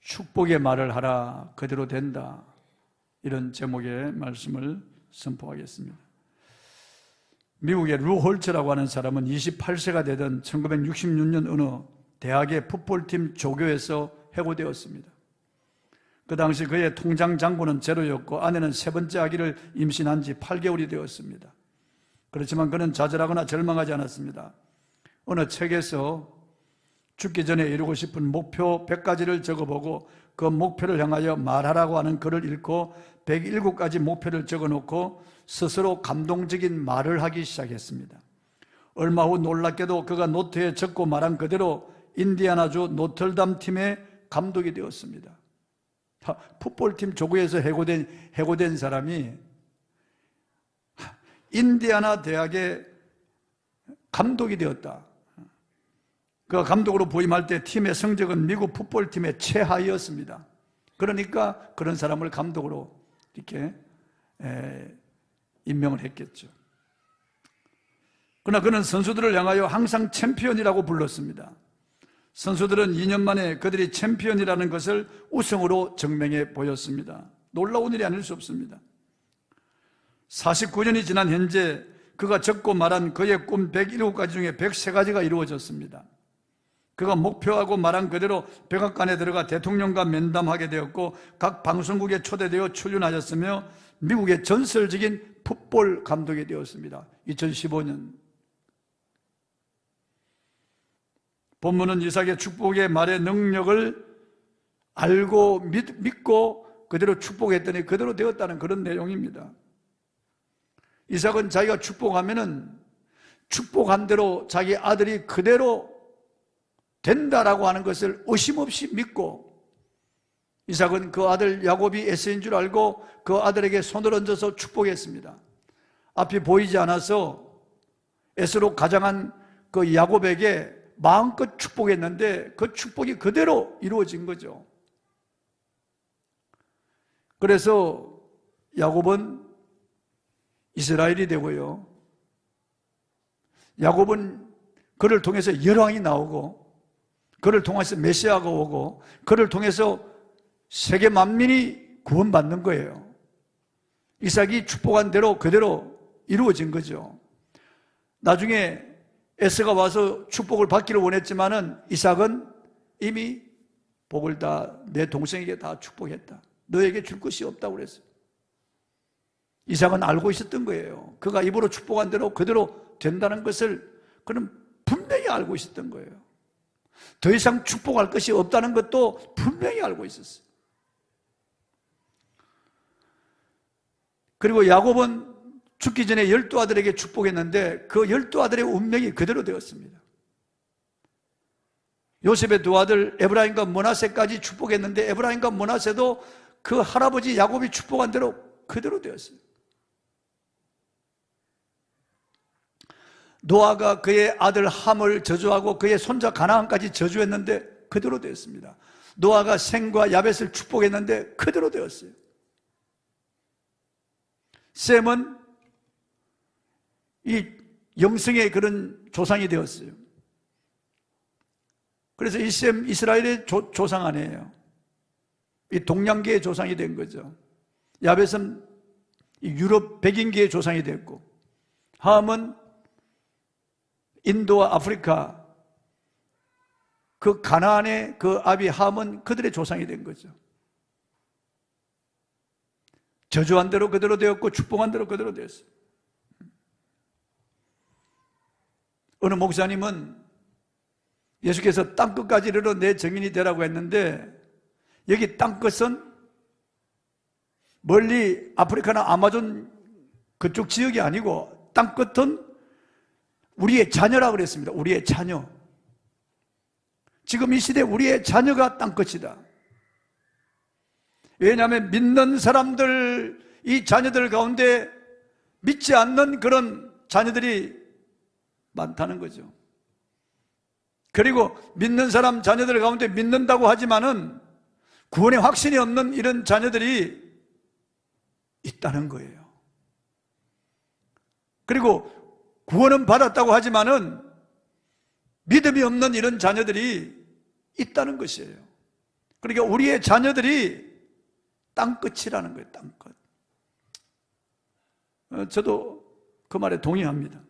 축복의 말을 하라, 그대로 된다. 이런 제목의 말씀을 선포하겠습니다. 미국의 루 홀츠라고 하는 사람은 28세가 되던 1966년 어느 대학의 풋볼팀 조교에서 해고되었습니다. 그 당시 그의 통장 잔고는 제로였고 아내는 세 번째 아기를 임신한 지 8개월이 되었습니다. 그렇지만 그는 좌절하거나 절망하지 않았습니다. 어느 책에서 죽기 전에 이루고 싶은 목표 100가지를 적어보고 그 목표를 향하여 말하라고 하는 글을 읽고 107가지 목표를 적어놓고 스스로 감동적인 말을 하기 시작했습니다. 얼마 후 놀랍게도 그가 노트에 적고 말한 그대로 인디애나주 노틀담 팀의 감독이 되었습니다. 풋볼팀 조구에서 해고된 사람이 인디애나 대학의 감독이 되었다. 그가 감독으로 부임할 때 팀의 성적은 미국 풋볼팀의 최하위였습니다. 그러니까 그런 사람을 감독으로 이렇게 임명을 했겠죠. 그러나 그는 선수들을 향하여 항상 챔피언이라고 불렀습니다. 선수들은 2년 만에 그들이 챔피언이라는 것을 우승으로 증명해 보였습니다. 놀라운 일이 아닐 수 없습니다. 49년이 지난 현재 그가 적고 말한 그의 꿈 107가지 중에 103가지가 이루어졌습니다. 그가 목표하고 말한 그대로 백악관에 들어가 대통령과 면담하게 되었고 각 방송국에 초대되어 출연하였으며 미국의 전설적인 풋볼 감독이 되었습니다. 2015년 본문은 이삭의 축복의 말의 능력을 알고 믿고 그대로 축복했더니 그대로 되었다는 그런 내용입니다. 이삭은 자기가 축복하면은 축복한 대로 자기 아들이 그대로 된다라고 하는 것을 의심 없이 믿고 이삭은 그 아들 야곱이 에서인 줄 알고 그 아들에게 손을 얹어서 축복했습니다. 앞이 보이지 않아서 에서로 가장한 그 야곱에게 마음껏 축복했는데 그 축복이 그대로 이루어진 거죠. 그래서 야곱은 이스라엘이 되고요. 야곱은 그를 통해서 열왕이 나오고 그를 통해서 메시아가 오고 그를 통해서 세계 만민이 구원받는 거예요. 이삭이 축복한 대로 그대로 이루어진 거죠. 나중에 에서가 와서 축복을 받기를 원했지만은 이삭은 이미 복을 다 내 동생에게 다 축복했다. 너에게 줄 것이 없다고 그랬어요. 이삭은 알고 있었던 거예요. 그가 입으로 축복한 대로 그대로 된다는 것을 그는 분명히 알고 있었던 거예요. 더 이상 축복할 것이 없다는 것도 분명히 알고 있었어요. 그리고 야곱은 죽기 전에 12아들에게 축복했는데 그 12아들의 운명이 그대로 되었습니다. 요셉의 두 아들 에브라임과 므낫세까지 축복했는데 에브라임과 므낫세도 그 할아버지 야곱이 축복한 대로 그대로 되었어요. 노아가 그의 아들 함을 저주하고 그의 손자 가나안까지 저주했는데 그대로 되었습니다. 노아가 셈과 야벳을 축복했는데 그대로 되었어요. 셈은 이 영성의 그런 조상이 되었어요. 그래서 이 셈 이스라엘의 조상 아니에요. 이 동양계의 조상이 된 거죠. 야벳은 이 유럽 백인계의 조상이 됐고 함은 인도와 아프리카 그 가나안의 그 아비 함은 그들의 조상이 된 거죠. 저주한 대로 그대로 되었고 축복한 대로 그대로 되었어요. 어느 목사님은 예수께서 땅끝까지 이르러 내 증인이 되라고 했는데 여기 땅끝은 멀리 아프리카나 아마존 그쪽 지역이 아니고 땅끝은 우리의 자녀라고 그랬습니다. 우리의 자녀. 지금 이 시대 우리의 자녀가 땅끝이다. 왜냐하면 믿는 사람들, 이 자녀들 가운데 믿지 않는 그런 자녀들이 많다는 거죠. 그리고 믿는 사람 자녀들 가운데 믿는다고 하지만은 구원의 확신이 없는 이런 자녀들이 있다는 거예요. 그리고 구원은 받았다고 하지만은 믿음이 없는 이런 자녀들이 있다는 것이에요. 그러니까 우리의 자녀들이 땅끝이라는 거예요. 땅끝. 저도 그 말에 동의합니다.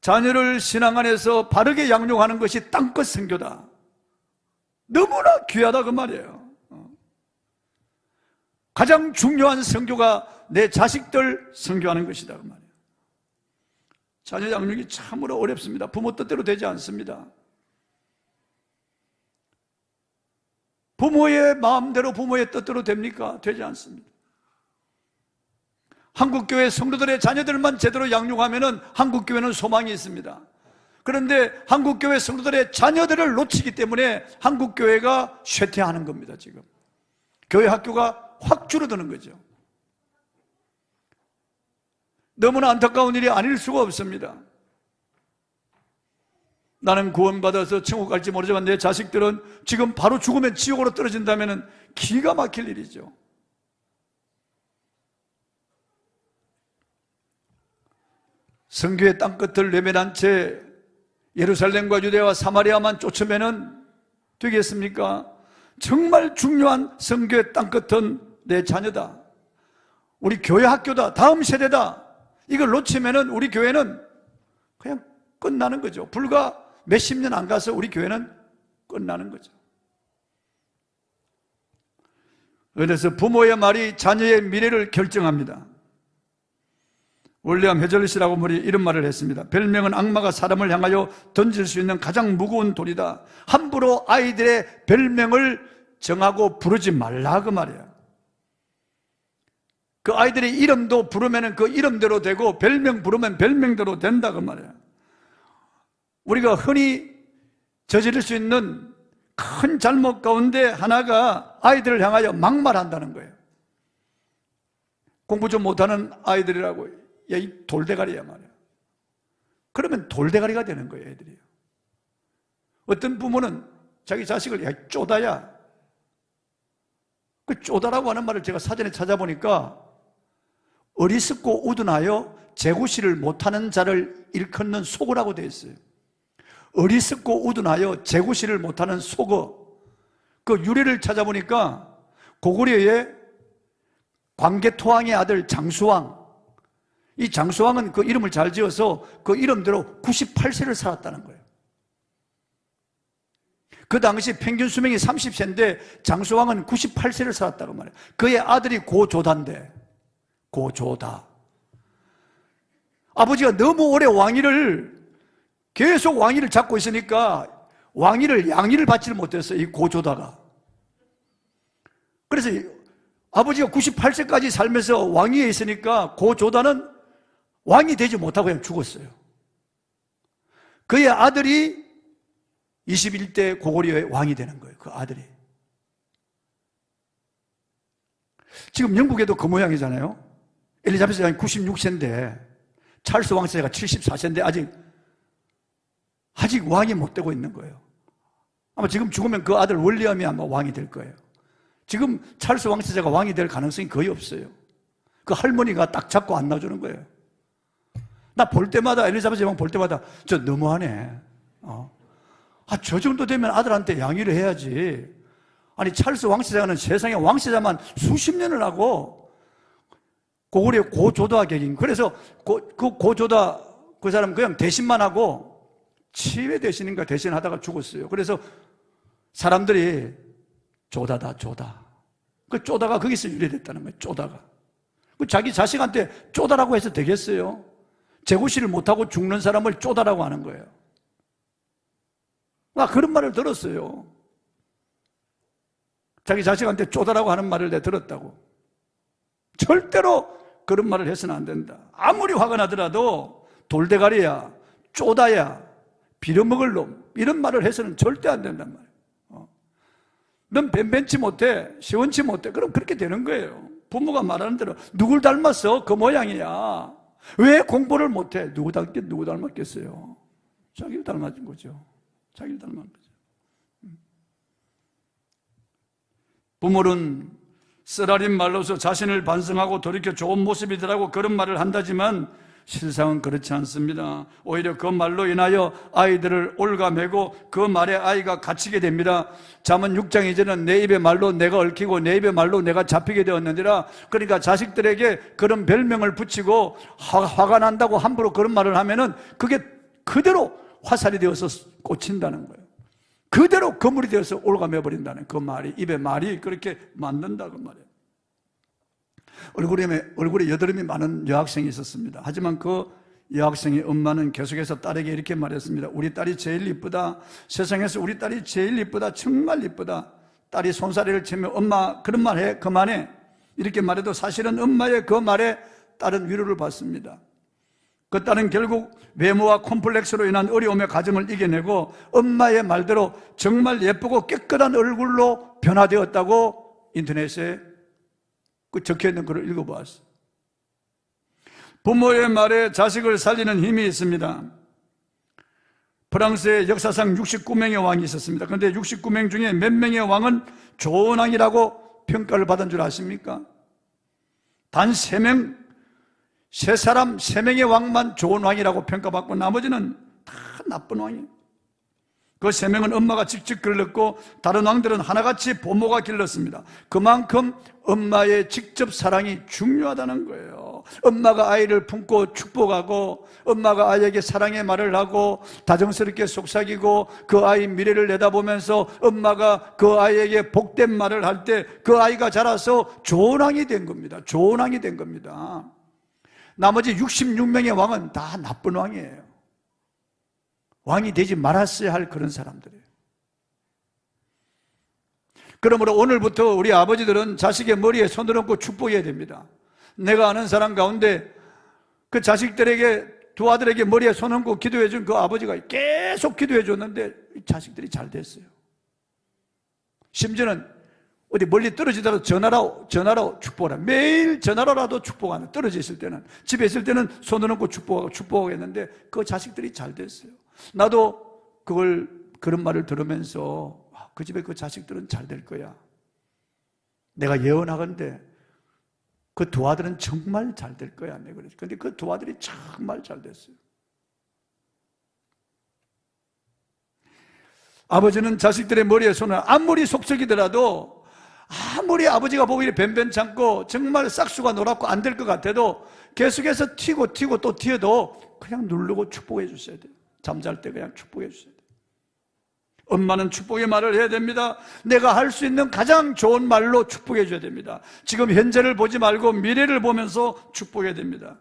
자녀를 신앙 안에서 바르게 양육하는 것이 땅끝 선교다. 너무나 귀하다 그 말이에요. 가장 중요한 선교가 내 자식들 선교하는 것이다 그 말이에요. 자녀 양육이 참으로 어렵습니다. 부모 뜻대로 되지 않습니다. 부모의 마음대로 부모의 뜻대로 됩니까? 되지 않습니다. 한국교회 성도들의 자녀들만 제대로 양육하면 한국교회는 소망이 있습니다. 그런데 한국교회 성도들의 자녀들을 놓치기 때문에 한국교회가 쇠퇴하는 겁니다. 지금 교회 학교가 확 줄어드는 거죠. 너무나 안타까운 일이 아닐 수가 없습니다. 나는 구원받아서 천국 갈지 모르지만 내 자식들은 지금 바로 죽으면 지옥으로 떨어진다면 기가 막힐 일이죠. 성교의 땅끝을 외면한 채 예루살렘과 유대와 사마리아만 쫓으면 되겠습니까? 정말 중요한 성교의 땅끝은 내 자녀다. 우리 교회 학교다. 다음 세대다. 이걸 놓치면 우리 교회는 그냥 끝나는 거죠. 불과 몇십 년 안 가서 우리 교회는 끝나는 거죠. 그래서 부모의 말이 자녀의 미래를 결정합니다. 월리암 헤즐릿이라고 분이 이런 말을 했습니다. 별명은 악마가 사람을 향하여 던질 수 있는 가장 무거운 돌이다. 함부로 아이들의 별명을 정하고 부르지 말라 그 말이야. 그 아이들의 이름도 부르면 그 이름대로 되고 별명 부르면 별명대로 된다 그 말이야. 우리가 흔히 저지를 수 있는 큰 잘못 가운데 하나가 아이들을 향하여 막말한다는 거예요. 공부 좀 못하는 아이들이라고, 야, 이 돌대가리야 말이야. 그러면 돌대가리가 되는 거예요, 애들이요. 어떤 부모는 자기 자식을 야, 쪼다야. 그 쪼다라고 하는 말을 제가 사전에 찾아보니까 어리석고 우둔하여 제구실을 못하는 자를 일컫는 속어라고 되어 있어요. 어리석고 우둔하여 제구실을 못하는 속어. 그 유래를 찾아보니까 고구려의 광개토왕의 아들 장수왕, 이 장수왕은 그 이름을 잘 지어서 그 이름대로 98세를 살았다는 거예요. 그 당시 평균 수명이 30세인데 장수왕은 98세를 살았다고 말해요. 그의 아들이 고조다인데, 고조다. 아버지가 너무 오래 계속 왕위를 잡고 있으니까 양위를 받지를 못했어요, 이 고조다가. 그래서 아버지가 98세까지 살면서 왕위에 있으니까 고조다는 왕이 되지 못하고 그냥 죽었어요. 그의 아들이 21대 고구려의 왕이 되는 거예요, 그 아들이. 지금 영국에도 그 모양이잖아요. 엘리자베스 여왕이 96세인데 찰스 왕세자가 74세인데 아직 왕이 못 되고 있는 거예요. 아마 지금 죽으면 그 아들 월리엄이 아마 왕이 될 거예요. 지금 찰스 왕세자가 왕이 될 가능성이 거의 없어요. 그 할머니가 딱 잡고 안 놔주는 거예요. 나 볼 때마다, 엘리자베스 여왕 볼 때마다 저 너무하네. 저 정도 되면 아들한테 양위를 해야지. 아니, 찰스 왕세자는 세상에 왕세자만 수십 년을 하고 고구려 고조다 객인. 그래서 그 고조다 그 사람 그냥 대신만 하고 치외 대신인가 대신하다가 죽었어요. 그래서 사람들이 조다다, 조다. 그 쪼다가 거기서 유래됐다는 거예요, 쪼다가. 그 자기 자식한테 쪼다라고 해서 되겠어요? 제구실을 못하고 죽는 사람을 쪼다라고 하는 거예요. 그런 말을 들었어요. 자기 자식한테 쪼다라고 하는 말을 내가 들었다고. 절대로 그런 말을 해서는 안 된다. 아무리 화가 나더라도 돌대가리야, 쪼다야, 빌어먹을 놈, 이런 말을 해서는 절대 안 된단 말이에요. 넌 뱀벤치 못해, 시원치 못해. 그럼 그렇게 되는 거예요. 부모가 말하는 대로 누굴 닮았어? 그 모양이야. 왜 공부를 못해? 누구 닮았겠어요? 자기를 닮았은 거죠. 자기를 닮은 거죠. 부모는 쓰라린 말로서 자신을 반성하고 돌이켜 좋은 모습이더라고 그런 말을 한다지만 실상은 그렇지 않습니다. 오히려 그 말로 인하여 아이들을 올가매고 그 말에 아이가 갇히게 됩니다. 잠언 6장 이제는 내 입의 말로 내가 얽히고 내 입의 말로 내가 잡히게 되었느니라. 그러니까 자식들에게 그런 별명을 붙이고 화가 난다고 함부로 그런 말을 하면은 그게 그대로 화살이 되어서 꽂힌다는 거예요. 그대로 거물이 되어서 올가매버린다는 그 말이, 입의 말이 그렇게 만든다 그 말이에요. 얼굴에 여드름이 많은 여학생이 있었습니다. 하지만 그 여학생의 엄마는 계속해서 딸에게 이렇게 말했습니다. 우리 딸이 제일 이쁘다. 세상에서 우리 딸이 제일 이쁘다. 정말 이쁘다. 딸이 손사래를 치며 엄마 그런 말 해. 그만해. 이렇게 말해도 사실은 엄마의 그 말에 딸은 위로를 받습니다. 그 딸은 결국 외모와 콤플렉스로 인한 어려움의 과정을 이겨내고 엄마의 말대로 정말 예쁘고 깨끗한 얼굴로 변화되었다고 인터넷에 그 적혀있는 글을 읽어보았어요. 부모의 말에 자식을 살리는 힘이 있습니다. 프랑스의 역사상 69명의 왕이 있었습니다. 그런데 69명 중에 몇 명의 왕은 좋은 왕이라고 평가를 받은 줄 아십니까? 단 3명, 3사람, 3명의 왕만 좋은 왕이라고 평가받고 나머지는 다 나쁜 왕이에요. 그 3명은 엄마가 직접 길렀고 다른 왕들은 하나같이 부모가 길렀습니다. 그만큼 엄마의 직접 사랑이 중요하다는 거예요. 엄마가 아이를 품고 축복하고 엄마가 아이에게 사랑의 말을 하고 다정스럽게 속삭이고 그 아이 미래를 내다보면서 엄마가 그 아이에게 복된 말을 할 때 그 아이가 자라서 좋은 왕이 된 겁니다. 좋은 왕이 된 겁니다. 나머지 66명의 왕은 다 나쁜 왕이에요. 왕이 되지 말았어야 할 그런 사람들이에요. 그러므로 오늘부터 우리 아버지들은 자식의 머리에 손을 얹고 축복해야 됩니다. 내가 아는 사람 가운데 그 자식들에게, 두 아들에게 머리에 손 얹고 기도해 준 그 아버지가 계속 기도해 줬는데 자식들이 잘 됐어요. 심지어는 어디 멀리 떨어지더라도 전화로 축복하라. 매일 전화로라도 축복하는. 떨어져 있을 때는, 집에 있을 때는 손을 얹고 축복하고 했는데 그 자식들이 잘 됐어요. 나도 그런 말을 들으면서 그 집에 그 자식들은 잘 될 거야. 내가 예언하건대 그 두 아들은 정말 잘 될 거야. 그런데 그 두 아들이 정말 잘 됐어요. 아버지는 자식들의 머리에 손을 아무리 속썩이더라도 아무리 아버지가 보기에 변변찮고 정말 싹수가 노랗고 안 될 것 같아도 계속해서 튀고 또 튀어도 그냥 누르고 축복해 주셔야 돼요. 잠잘 때 그냥 축복해 주셔야 돼요. 엄마는 축복의 말을 해야 됩니다. 내가 할 수 있는 가장 좋은 말로 축복해 줘야 됩니다. 지금 현재를 보지 말고 미래를 보면서 축복해야 됩니다.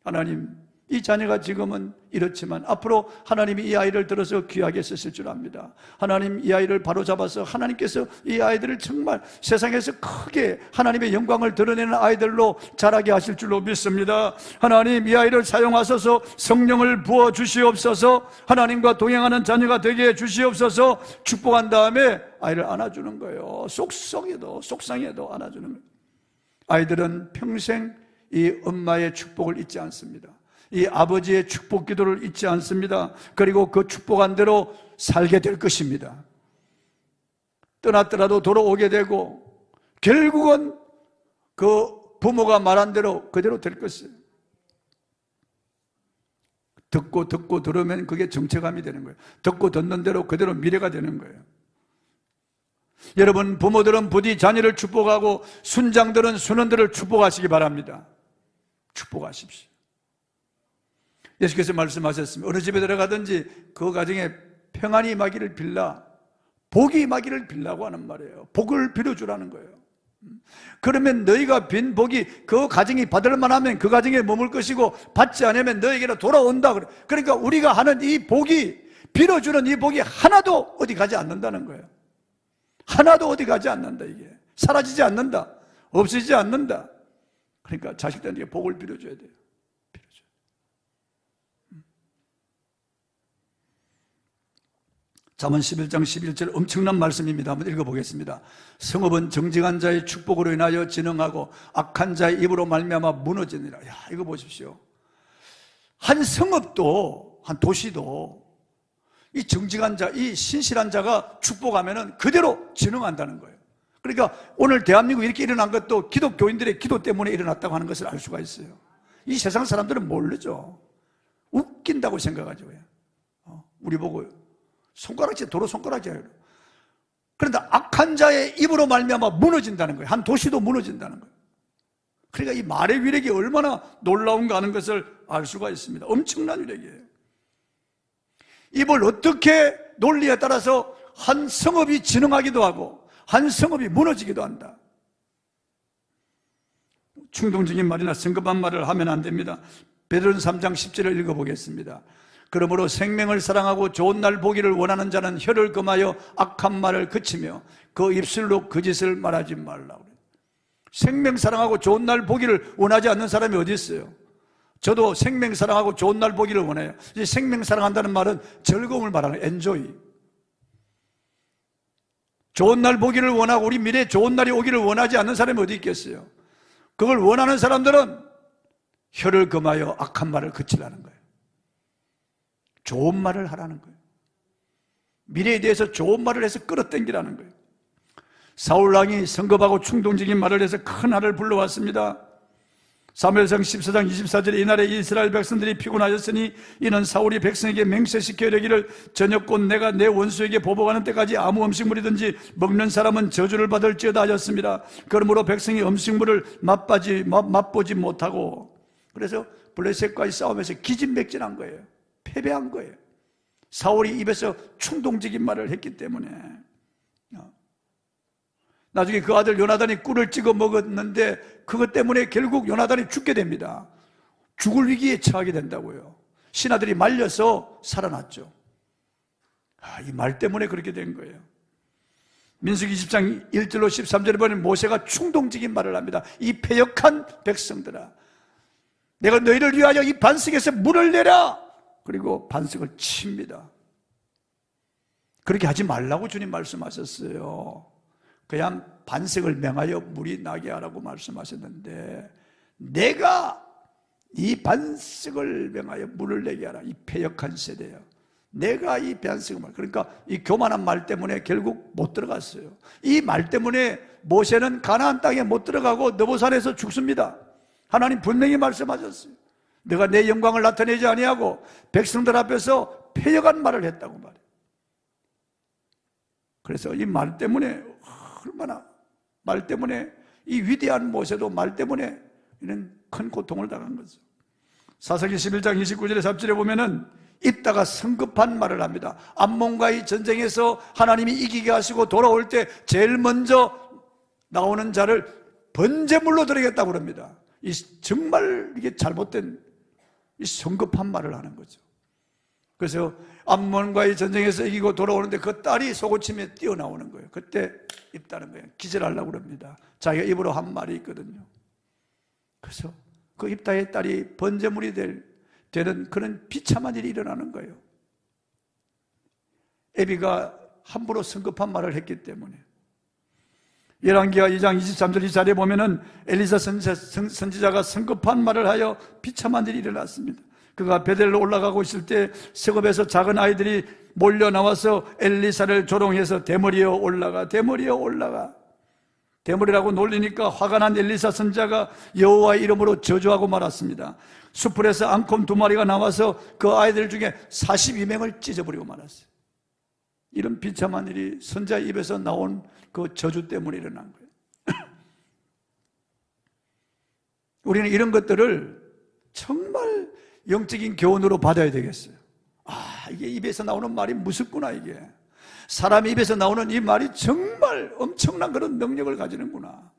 하나님, 이 자녀가 지금은 이렇지만 앞으로 하나님이 이 아이를 들어서 귀하게 쓰실 줄 압니다. 하나님, 이 아이를 바로잡아서 하나님께서 이 아이들을 정말 세상에서 크게 하나님의 영광을 드러내는 아이들로 자라게 하실 줄로 믿습니다. 하나님, 이 아이를 사용하셔서 성령을 부어 주시옵소서. 하나님과 동행하는 자녀가 되게 해 주시옵소서. 축복한 다음에 아이를 안아주는 거예요. 속상해도 안아주는 거예요. 아이들은 평생 이 엄마의 축복을 잊지 않습니다. 이 아버지의 축복 기도를 잊지 않습니다. 그리고 그 축복한 대로 살게 될 것입니다. 떠났더라도 돌아오게 되고 결국은 그 부모가 말한 대로 그대로 될 것이에요. 듣고 들으면 그게 정체감이 되는 거예요. 듣고 듣는 대로 그대로 미래가 되는 거예요. 여러분, 부모들은 부디 자녀를 축복하고 순장들은 순원들을 축복하시기 바랍니다. 축복하십시오. 예수께서 말씀하셨습니다. 어느 집에 들어가든지 그 가정에 평안이 임하기를 빌라, 복이 임하기를 빌라고 하는 말이에요. 복을 빌어주라는 거예요. 그러면 너희가 빈 복이 그 가정이 받을 만하면 그 가정에 머물 것이고 받지 않으면 너희에게로 돌아온다. 그러니까 우리가 하는 이 복이, 빌어주는 이 복이 하나도 어디 가지 않는다는 거예요. 하나도 어디 가지 않는다. 이게 사라지지 않는다. 없어지지 않는다. 그러니까 자식들에게 복을 빌어줘야 돼요. 잠언 11장 11절 엄청난 말씀입니다. 한번 읽어보겠습니다. 성읍은 정직한 자의 축복으로 인하여 진흥하고 악한 자의 입으로 말미암아 무너지니라. 야, 이거 보십시오. 한 성읍도, 한 도시도 이 정직한 자, 이 신실한 자가 축복하면은 그대로 진흥한다는 거예요. 그러니까 오늘 대한민국 이렇게 일어난 것도 기독교인들의 기도 때문에 일어났다고 하는 것을 알 수가 있어요. 이 세상 사람들은 모르죠. 웃긴다고 생각하죠. 우리 보고 손가락질, 도로 손가락질. 그런데 악한 자의 입으로 말미암아 무너진다는 거예요. 한 도시도 무너진다는 거예요. 그러니까 이 말의 위력이 얼마나 놀라운가 하는 것을 알 수가 있습니다. 엄청난 위력이에요. 입을 어떻게 논리에 따라서 한 성읍이 진흥하기도 하고 한 성읍이 무너지기도 한다. 충동적인 말이나 성급한 말을 하면 안 됩니다. 베드로전서 3장 10절을 읽어보겠습니다. 그러므로 생명을 사랑하고 좋은 날 보기를 원하는 자는 혀를 금하여 악한 말을 그치며 그 입술로 거짓을 말하지 말라고. 생명 사랑하고 좋은 날 보기를 원하지 않는 사람이 어디 있어요? 저도 생명 사랑하고 좋은 날 보기를 원해요. 이제 생명 사랑한다는 말은 즐거움을 말하는 엔조이. 좋은 날 보기를 원하고 우리 미래에 좋은 날이 오기를 원하지 않는 사람이 어디 있겠어요? 그걸 원하는 사람들은 혀를 금하여 악한 말을 그치라는 거예요. 좋은 말을 하라는 거예요. 미래에 대해서 좋은 말을 해서 끌어당기라는 거예요. 사울왕이 성급하고 충동적인 말을 해서 큰 화를 불러왔습니다. 사무엘상 14장 24절에 이날에 이스라엘 백성들이 피곤하였으니 이는 사울이 백성에게 맹세시켜 이르기를 저녁곧 내가 내 원수에게 보복하는 때까지 아무 음식물이든지 먹는 사람은 저주를 받을지어다 하였습니다. 그러므로 백성이 음식물을 맛보지 못하고, 그래서 블레셋과의 싸움에서 기진맥진한 거예요. 패배한 거예요. 사울이 입에서 충동적인 말을 했기 때문에. 나중에 그 아들 요나단이 꿀을 찍어 먹었는데 그것 때문에 결국 요나단이 죽게 됩니다. 죽을 위기에 처하게 된다고요. 신하들이 말려서 살아났죠. 이 말 때문에 그렇게 된 거예요. 민수기 20장 1절로 13절에 보면 모세가 충동적인 말을 합니다. 이 패역한 백성들아, 내가 너희를 위하여 이 반석에서 물을 내라. 그리고 반석을 칩니다. 그렇게 하지 말라고 주님 말씀하셨어요. 그냥 반석을 맹하여 물이 나게 하라고 말씀하셨는데, 내가 이 반석을 맹하여 물을 내게 하라. 이 패역한 세대야. 내가 이 반석을 말. 그러니까 이 교만한 말 때문에 결국 못 들어갔어요. 이 말 때문에 모세는 가나안 땅에 못 들어가고 느보산에서 죽습니다. 하나님 분명히 말씀하셨어요. 내가 내 영광을 나타내지 아니하고 백성들 앞에서 패역한 말을 했다고 말해요. 그래서 이 말 때문에 얼마나, 말 때문에 이 위대한 모세도 말 때문에 이런 큰 고통을 당한 거죠. 사사기 11장 29절에 30절에 보면은 입다가 성급한 말을 합니다. 암몬과의 전쟁에서 하나님이 이기게 하시고 돌아올 때 제일 먼저 나오는 자를 번제물로 드리겠다고 그럽니다. 이 정말 이게 잘못된 이 성급한 말을 하는 거죠. 그래서 암몬과의 전쟁에서 이기고 돌아오는데 그 딸이 속옷침에 뛰어나오는 거예요. 그때 입다는 거예요. 기절하려고 그럽니다. 자기가 입으로 한 말이 있거든요. 그래서 그 입다의 딸이 번제물이 되는 그런 비참한 일이 일어나는 거예요. 에비가 함부로 성급한 말을 했기 때문에. 열왕기하 2장 23절 이 자리에 보면은 엘리사 선지자가 성급한 말을 하여 비참한 일이 일어났습니다. 그가 베델로 올라가고 있을 때 성읍에서 작은 아이들이 몰려 나와서 엘리사를 조롱해서 대머리여 올라가, 대머리여 올라가. 대머리라고 놀리니까 화가 난 엘리사 선지자가 여호와의 이름으로 저주하고 말았습니다. 수풀에서 앙콤 2마리가 나와서 그 아이들 중에 42명을 찢어버리고 말았어요. 이런 비참한 일이 선지자 입에서 나온 그 저주 때문에 일어난 거예요. 우리는 이런 것들을 정말 영적인 교훈으로 받아야 되겠어요. 이게 입에서 나오는 말이 무섭구나. 이게 사람 입에서 나오는 이 말이 정말 엄청난 그런 능력을 가지는구나.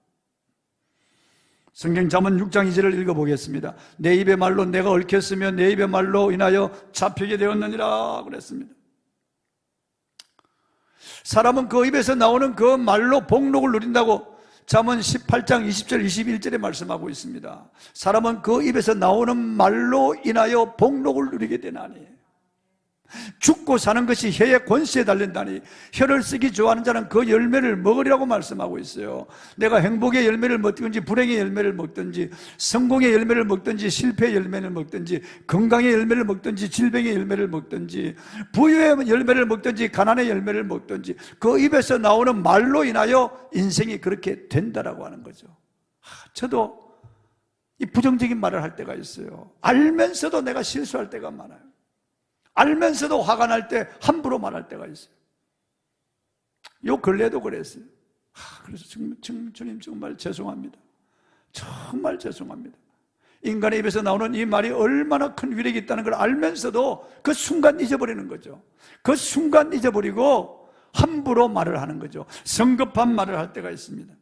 성경 잠언 6장 2절을 읽어보겠습니다. 내 입의 말로 내가 얽혔으며 내 입의 말로 인하여 잡히게 되었느니라 그랬습니다. 사람은 그 입에서 나오는 그 말로 복록을 누린다고 잠언 18장 20절 21절에 말씀하고 있습니다. 사람은 그 입에서 나오는 말로 인하여 복록을 누리게 되나니, 죽고 사는 것이 혀의 권세에 달린다니, 혀를 쓰기 좋아하는 자는 그 열매를 먹으리라고 말씀하고 있어요. 내가 행복의 열매를 먹든지 불행의 열매를 먹든지 성공의 열매를 먹든지 실패의 열매를 먹든지 건강의 열매를 먹든지 질병의 열매를 먹든지 부유의 열매를 먹든지 가난의 열매를 먹든지 그 입에서 나오는 말로 인하여 인생이 그렇게 된다라고 하는 거죠. 저도 이 부정적인 말을 할 때가 있어요. 알면서도 내가 실수할 때가 많아요. 알면서도 화가 날 때 함부로 말할 때가 있어요. 요 근래도 그랬어요. 그래서 주님 정말 죄송합니다. 정말 죄송합니다. 인간의 입에서 나오는 이 말이 얼마나 큰 위력이 있다는 걸 알면서도 그 순간 잊어버리는 거죠. 그 순간 잊어버리고 함부로 말을 하는 거죠. 성급한 말을 할 때가 있습니다.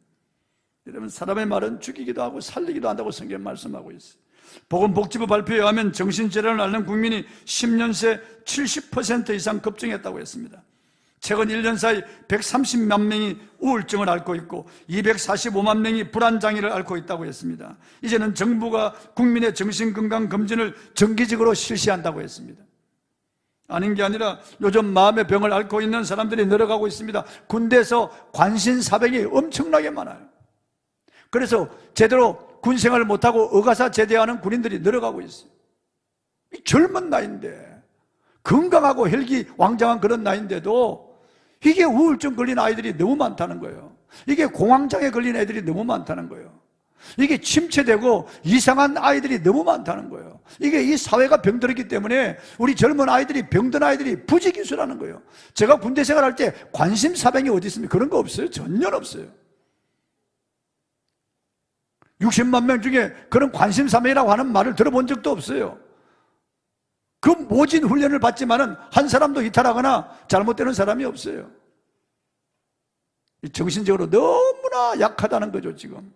여러분, 사람의 말은 죽이기도 하고 살리기도 한다고 성경 말씀하고 있어요. 보건복지부 발표에 의하면 정신질환을 앓는 국민이 10년 새 70% 이상 급증했다고 했습니다. 최근 1년 사이 130만 명이 우울증을 앓고 있고 245만 명이 불안장애를 앓고 있다고 했습니다. 이제는 정부가 국민의 정신건강검진을 정기적으로 실시한다고 했습니다. 아닌 게 아니라 요즘 마음의 병을 앓고 있는 사람들이 늘어가고 있습니다. 군대에서 관신사병이 엄청나게 많아요. 그래서 제대로 군생활을 못하고 의가사 제대하는 군인들이 늘어가고 있어요. 젊은 나이인데, 건강하고 혈기왕장한 그런 나이인데도 이게 우울증 걸린 아이들이 너무 많다는 거예요. 이게 공황장애 걸린 애들이 너무 많다는 거예요. 이게 침체되고 이상한 아이들이 너무 많다는 거예요. 이게 이 사회가 병들었기 때문에 우리 젊은 아이들이, 병든 아이들이 부지기수라는 거예요. 제가 군대 생활할 때 관심사병이 어디 있습니까? 그런 거 없어요. 전혀 없어요. 60만 명 중에 그런 관심사병이라고 하는 말을 들어본 적도 없어요. 그 모진 훈련을 받지만은 한 사람도 이탈하거나 잘못되는 사람이 없어요. 정신적으로 너무나 약하다는 거죠, 지금.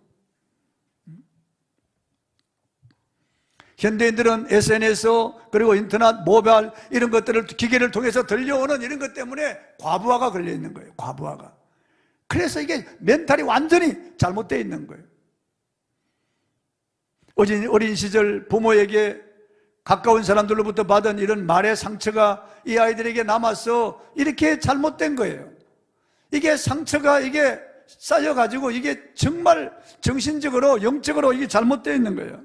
현대인들은 SNS 그리고 인터넷, 모바일 이런 것들을, 기계를 통해서 들려오는 이런 것 때문에 과부하가 걸려 있는 거예요. 과부하가. 그래서 이게 멘탈이 완전히 잘못되어 있는 거예요. 어린 시절 부모에게 가까운 사람들로부터 받은 이런 말의 상처가 이 아이들에게 남아서 이렇게 잘못된 거예요. 이게 상처가 이게 쌓여가지고 이게 정말 정신적으로, 영적으로 이게 잘못되어 있는 거예요.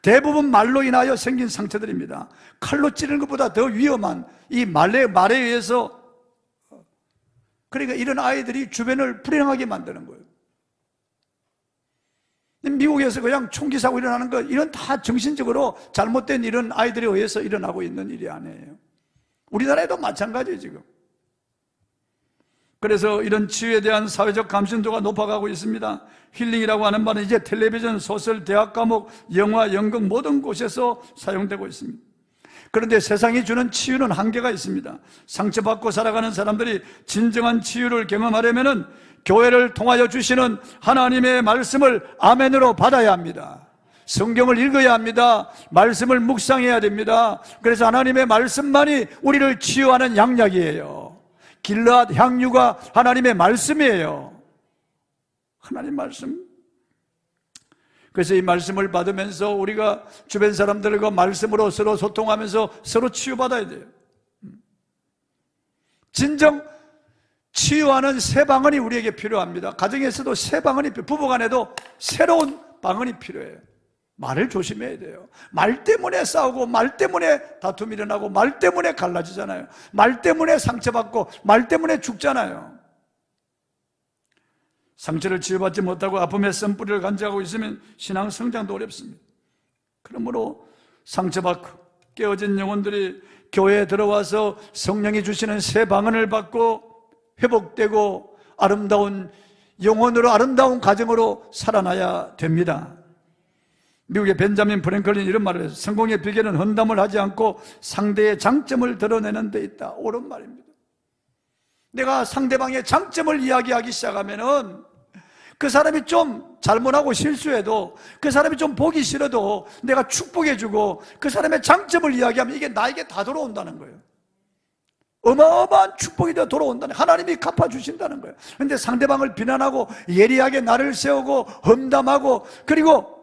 대부분 말로 인하여 생긴 상처들입니다. 칼로 찌르는 것보다 더 위험한 이 말에 의해서, 그러니까 이런 아이들이 주변을 불행하게 만드는 거예요. 미국에서 그냥 총기 사고 일어나는 것, 이런 다 정신적으로 잘못된 이런 아이들에 의해서 일어나고 있는 일이 아니에요. 우리나라에도 마찬가지예요, 지금. 그래서 이런 치유에 대한 사회적 감신도가 높아가고 있습니다. 힐링이라고 하는 말은 이제 텔레비전, 소설, 대학 과목, 영화, 연극 모든 곳에서 사용되고 있습니다. 그런데 세상이 주는 치유는 한계가 있습니다. 상처받고 살아가는 사람들이 진정한 치유를 경험하려면은 교회를 통하여 주시는 하나님의 말씀을 아멘으로 받아야 합니다. 성경을 읽어야 합니다. 말씀을 묵상해야 됩니다. 그래서 하나님의 말씀만이 우리를 치유하는 양약이에요. 길르앗 향유가 하나님의 말씀이에요. 하나님 말씀. 그래서 이 말씀을 받으면서 우리가 주변 사람들과 말씀으로 서로 소통하면서 서로 치유받아야 돼요. 진정 치유하는 새 방언이 우리에게 필요합니다. 가정에서도 새 방언이 필요해요. 부부간에도 새로운 방언이 필요해요. 말을 조심해야 돼요. 말 때문에 싸우고, 말 때문에 다툼이 일어나고, 말 때문에 갈라지잖아요. 말 때문에 상처받고, 말 때문에 죽잖아요. 상처를 치유받지 못하고 아픔의 쓴뿌리를 간직하고 있으면 신앙 성장도 어렵습니다. 그러므로 상처받고 깨어진 영혼들이 교회에 들어와서 성령이 주시는 새 방언을 받고 회복되고 아름다운 영혼으로, 아름다운 가정으로 살아나야 됩니다. 미국의 벤자민 프랭클린 이런 말을 해서 성공의 비결은 헌담을 하지 않고 상대의 장점을 드러내는 데 있다. 옳은 말입니다. 내가 상대방의 장점을 이야기하기 시작하면은 그 사람이 좀 잘못하고 실수해도, 그 사람이 좀 보기 싫어도 내가 축복해주고 그 사람의 장점을 이야기하면 이게 나에게 다 돌아온다는 거예요. 어마어마한 축복이 더 돌아온다는, 하나님이 갚아주신다는 거예요. 그런데 상대방을 비난하고 예리하게 나를 세우고 험담하고, 그리고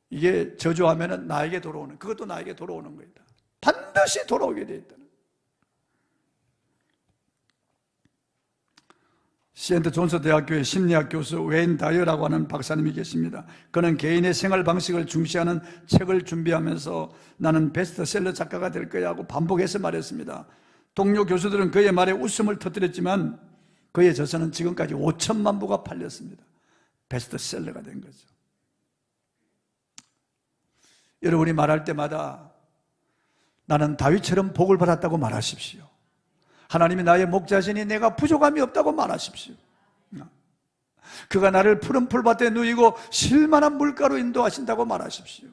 이게 저주하면은 나에게 돌아오는, 그것도 나에게 돌아오는 거다. 반드시 돌아오게 되어 있다는. 세인트 존스 대학교의 심리학 교수 웨인 다이어라고 하는 박사님이 계십니다. 그는 개인의 생활 방식을 중시하는 책을 준비하면서 나는 베스트셀러 작가가 될 거야 하고 반복해서 말했습니다. 동료 교수들은 그의 말에 웃음을 터뜨렸지만 그의 저서는 지금까지 5천만 부가 팔렸습니다. 베스트셀러가 된 거죠. 여러분이 말할 때마다 나는 다윗처럼 복을 받았다고 말하십시오. 하나님이 나의 목자시니 내가 부족함이 없다고 말하십시오. 그가 나를 푸른 풀밭에 누이고 실만한 물가로 인도하신다고 말하십시오.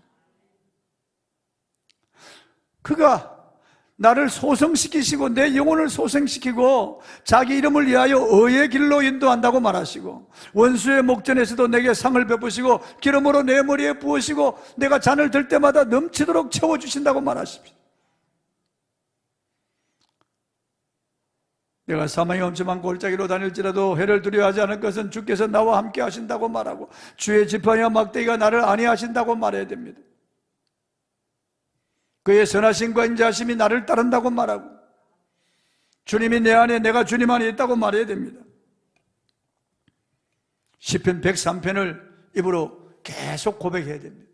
그가 나를 소생시키시고 내 영혼을 소생시키고 자기 이름을 위하여 의의 길로 인도한다고 말하시고, 원수의 목전에서도 내게 상을 베푸시고 기름으로 내 머리에 부으시고 내가 잔을 들 때마다 넘치도록 채워주신다고 말하십시오. 내가 사망의 엄청한 골짜기로 다닐지라도 해를 두려워하지 않을 것은 주께서 나와 함께 하신다고 말하고, 주의 지팡이와 막대기가 나를 안위하신다고 말해야 됩니다. 그의 선하심과 인자하심이 나를 따른다고 말하고, 주님이 내 안에 내가 주님 안에 있다고 말해야 됩니다. 시편 103편을 입으로 계속 고백해야 됩니다.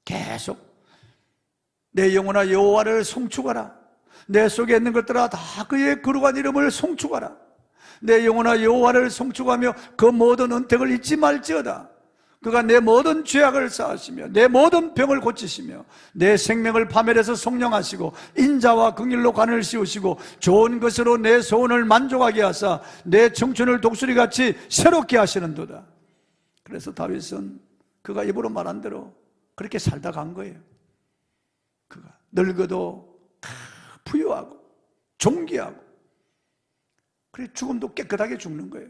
계속 내 영혼아 여호와를 송축하라. 내 속에 있는 것들아 다 그의 거룩한 이름을 송축하라. 내 영혼아 여호와를 송축하며 그 모든 은택을 잊지 말지어다. 그가 내 모든 죄악을 사하시며 내 모든 병을 고치시며 내 생명을 파멸해서 성령하시고 인자와 긍휼로 관을 씌우시고 좋은 것으로 내 소원을 만족하게 하사 내 청춘을 독수리같이 새롭게 하시는도다. 그래서 다윗은 그가 입으로 말한 대로 그렇게 살다 간 거예요. 그가 늙어도 부유하고 존귀하고, 그래 죽음도 깨끗하게 죽는 거예요.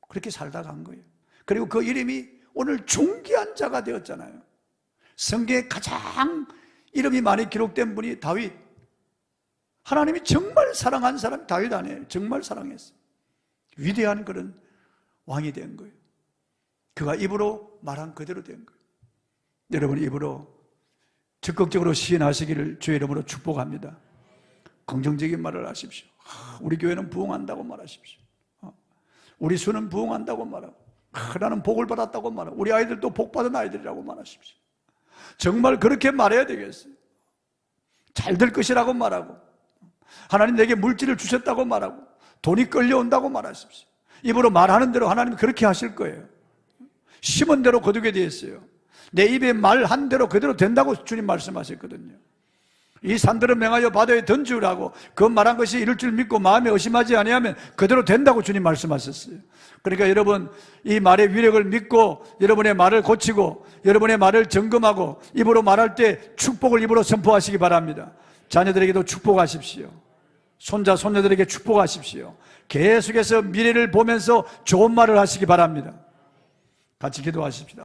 그렇게 살다 간 거예요. 그리고 그 이름이 오늘 존귀한 자가 되었잖아요. 성경에 가장 이름이 많이 기록된 분이 다윗. 하나님이 정말 사랑한 사람이 다윗 아니에요. 정말 사랑했어요. 위대한 그런 왕이 된 거예요. 그가 입으로 말한 그대로 된 거예요. 여러분 입으로 적극적으로 시인하시기를 주의 이름으로 축복합니다. 긍정적인 말을 하십시오. 우리 교회는 부흥한다고 말하십시오. 우리 수는 부흥한다고 말하고, 나는 복을 받았다고 말하고, 우리 아이들도 복 받은 아이들이라고 말하십시오. 정말 그렇게 말해야 되겠어요. 잘 될 것이라고 말하고, 하나님 내게 물질을 주셨다고 말하고, 돈이 끌려온다고 말하십시오. 입으로 말하는 대로 하나님이 그렇게 하실 거예요. 심은 대로 거두게 되어 있어요. 내 입에 말한 대로 그대로 된다고 주님 말씀하셨거든요. 이 산들은 맹하여 바다에 던지우라고, 그 말한 것이 이룰 줄 믿고 마음에 의심하지 아니하면 그대로 된다고 주님 말씀하셨어요. 그러니까 여러분 이 말의 위력을 믿고 여러분의 말을 고치고 여러분의 말을 점검하고 입으로 말할 때 축복을 입으로 선포하시기 바랍니다. 자녀들에게도 축복하십시오. 손자 손녀들에게 축복하십시오. 계속해서 미래를 보면서 좋은 말을 하시기 바랍니다. 같이 기도하십시다.